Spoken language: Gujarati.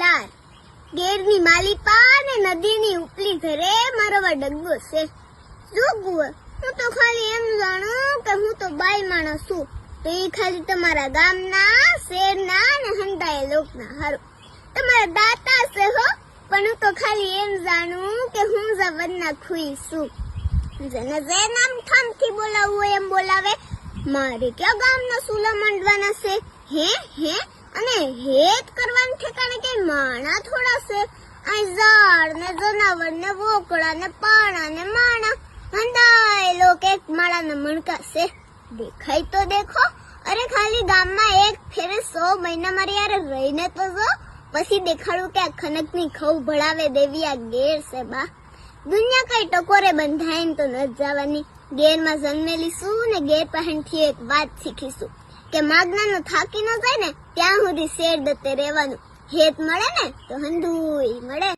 લાર ગેરની માલિપા ને નદીની ઉપલી ઘરે મારવા ડગો છે. જોગું હું તો ખાલી એમ જાણું કે હું તો બાઈ માણસ છું, તો એ ખાલી તમારા ગામના શેરના ને હંધાય લોકના હારું તમારા દાતા છે હો. પણ હું તો ખાલી એમ જાણું કે હું જવનના ખુઈ છું. જેને જે નામ ઠામથી બોલાવવું હોય એમ બોલાવે. મારે ક્યાં ગામના સુલા માંડવાના છે? હે અને હેત કરવાનું ઠેકાણે કે માણા થોડા છે. આ ઝાડ ને જનાવર ને વોકળા ને પાણા ને માણા હંધાય લોક એક માળાના મણકા છે. દેખાય તો દેખો. અરે ખાલી ગામમાં એક ફેરે 100 મહિના મારી યાર રહીને તો જો, પછી દેખાડું કે આ ખનકની ખવ ભળાવે દેવી આ ગેર છે બા. દુનિયા કઈ ટકોરે બંધાઈને તો ન જવાની. ગેરમાં જન્મેલી છું ને ગેર પાસેથી એક વાત શીખીશું કે માગનાનું થાકી ન જાય ને ત્યાં સુધી શેર દત્તે રહેવાનું. હેત મળે ને તો હંધુય મળે.